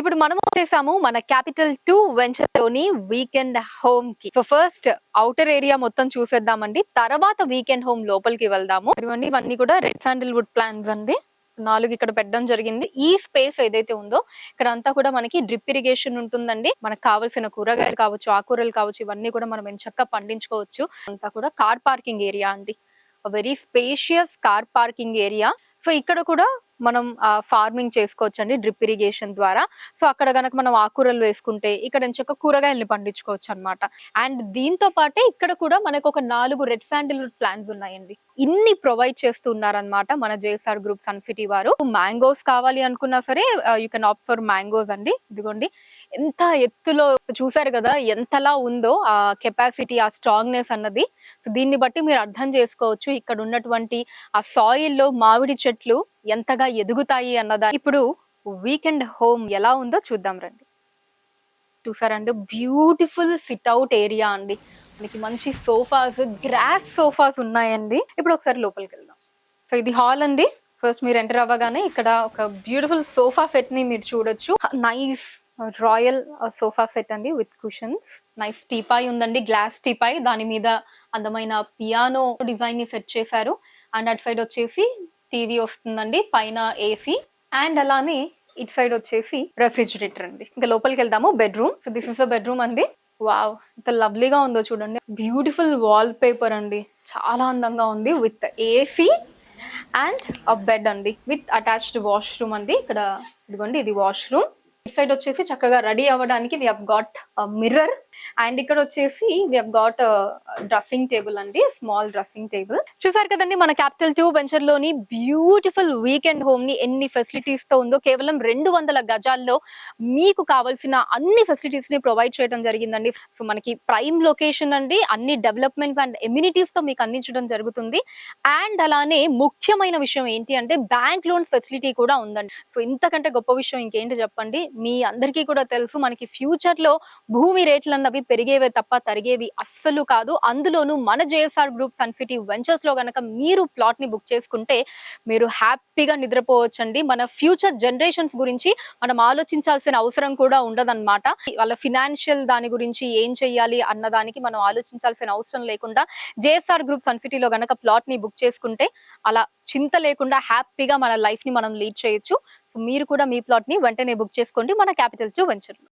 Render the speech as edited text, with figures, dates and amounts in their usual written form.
ఇప్పుడు మనం వచ్చేసాము మన క్యాపిటల్ 2 వెంచర్ లోని వీకెండ్ హోమ్ కి. సో ఫస్ట్ ఔటర్ ఏరియా మొత్తం చూసేద్దామండి, తర్వాత వీకెండ్ హోమ్ లోపలికి వెళ్దాము. ఇవన్నీ కూడా రెడ్ శాండిల్ వుడ్ ప్లాన్స్ అండి. 4 ఇక్కడ పెట్టడం జరిగింది. ఈ స్పేస్ ఏదైతే ఉందో ఇక్కడ అంతా కూడా మనకి డ్రిప్ ఇరిగేషన్ ఉంటుందండి. మనకు కావాల్సిన కూరగాయలు కావచ్చు, ఆకుకూరలు కావచ్చు, ఇవన్నీ కూడా మనం ఎంచక్కా పండించుకోవచ్చు. అంతా కూడా కార్ పార్కింగ్ ఏరియా అండి, very spacious car parking area. So ఇక్కడ కూడా మనం ఫార్మింగ్ చేసుకోవచ్చండి డ్రిప్ ఇరిగేషన్ ద్వారా. సో అక్కడ గనక మనం ఆకుకూరలు వేసుకుంటే ఇక్కడ ఎంచక్క కూరగాయల్ని పండించుకోవచ్చు అన్నమాట. అండ్ దీంతో పాటే ఇక్కడ కూడా మనకు ఒక 4 రెడ్ శాండిల్వుడ్ ప్లాంట్స్ ఉన్నాయండి. ఇన్ని ప్రొవైడ్ చేస్తూ ఉన్నారనమాట మన జేఎస్ఆర్ గ్రూప్ సన్ సిటీ వారు. మ్యాంగోస్ కావాలి అనుకున్నా సరే you can opt for mangoes అండి. ఇదిగోండి ఎంత ఎత్తులో చూసారు కదా, ఎంతలా ఉందో ఆ కెపాసిటీ, ఆ స్ట్రాంగ్నెస్ అన్నది. సో దీన్ని బట్టి మీరు అర్థం చేసుకోవచ్చు ఇక్కడ ఉన్నటువంటి ఆ సాయిల్ లో మామిడి చెట్లు ఎంతగా ఎదుగుతాయి అన్నదా. ఇప్పుడు వీకెండ్ హోమ్ ఎలా ఉందో చూద్దాం రండి. చూసారండి, బ్యూటిఫుల్ సిట్అవుట్ ఏరియా అండి. మనకి మంచి సోఫాస్, గ్రాస్ సోఫాస్ ఉన్నాయండి. ఇప్పుడు ఒకసారి లోపలికి వెళ్దాం. సో ఇది హాల్ అండి. ఫస్ట్ మీరు ఎంటర్ అవ్వగానే ఇక్కడ ఒక బ్యూటిఫుల్ సోఫా సెట్ ని మీరు చూడొచ్చు. నైస్ రాయల్ సోఫా సెట్ అండి విత్ కుషన్స్. నైస్ టీపాయ్ ఉందండి, గ్లాస్ టీపాయ్. దాని మీద అందమైన పియానో డిజైన్ ని సెట్ చేశారు. అండ్ అటు సైడ్ వచ్చేసి టీవీ వస్తుందండి, పైన ఏసీ. అండ్ అలానే ఇటు సైడ్ వచ్చేసి రెఫ్రిజిరేటర్ అండి. ఇంకా లోపలికి వెళ్దాము. Bedroom. So this is a bedroom అండి. వావ్, ఎంత లవ్లీగా ఉందో చూడండి. బ్యూటిఫుల్ వాల్ పేపర్ అండి, చాలా అందంగా ఉంది. With AC and a bed అండి, విత్ అటాచ్డ్ వాష్రూమ్ అండి. ఇక్కడ ఇదిగోండి, ఇది వాష్రూమ్. ఇటు సైడ్ వచ్చేసి చక్కగా రెడీ అవ్వడానికి we have got mirror. And ఇక్కడ వచ్చేసి we have got dressing table అండి, స్మాల్ డ్రెస్సింగ్ టేబుల్. చూసారు కదండి మన క్యాపిటల్ 2 వెంచర్ లోని బ్యూటిఫుల్ వీకెండ్ హోమ్ ని ఎన్ని ఫెసిలిటీస్ తో ఉందో. కేవలం 200 గజాల్లో మీకు కావాల్సిన అన్ని ఫెసిలిటీస్ ని ప్రొవైడ్ చేయడం జరిగిందండి. సో మనకి ప్రైమ్ లొకేషన్ అండి, అన్ని డెవలప్మెంట్స్ అండ్ ఎమ్యూనిటీస్ తో మీకు అందించడం జరుగుతుంది. అండ్ అలానే ముఖ్యమైన విషయం ఏంటి అంటే బ్యాంక్ లోన్ ఫెసిలిటీ కూడా ఉందండి. సో ఇంతకంటే గొప్ప విషయం ఇంకేంటి చెప్పండి. మీ అందరికీ కూడా తెలుసు, మనకి ఫ్యూచర్ లో భూమి రేట్లు అన్నవి పెరిగేవే తప్ప తరిగేవి అస్సలు కాదు. అందులోనూ మన JSR group sun city ventures లో గనక మీరు ప్లాట్ ని బుక్ చేసుకుంటే మీరు హ్యాపీగా నిద్రపోవచ్చండి. మన ఫ్యూచర్ జనరేషన్స్ గురించి మనం ఆలోచించాల్సిన అవసరం కూడా ఉండదన్నమాట. వాళ్ళ ఫినాన్షియల్ దాని గురించి ఏం చెయ్యాలి అన్నదానికి మనం ఆలోచించాల్సిన అవసరం లేకుండా జేఎస్ఆర్ గ్రూప్ సన్ సిటీలో గనక ప్లాట్ ని బుక్ చేసుకుంటే అలా చింత లేకుండా హ్యాపీగా మన లైఫ్ ని మనం లీడ్ చేయొచ్చు. సో మీరు కూడా మీ ప్లాట్ ని వెంటనే బుక్ చేసుకోండి మన క్యాపిటల్ 2 వెంచర్ లో.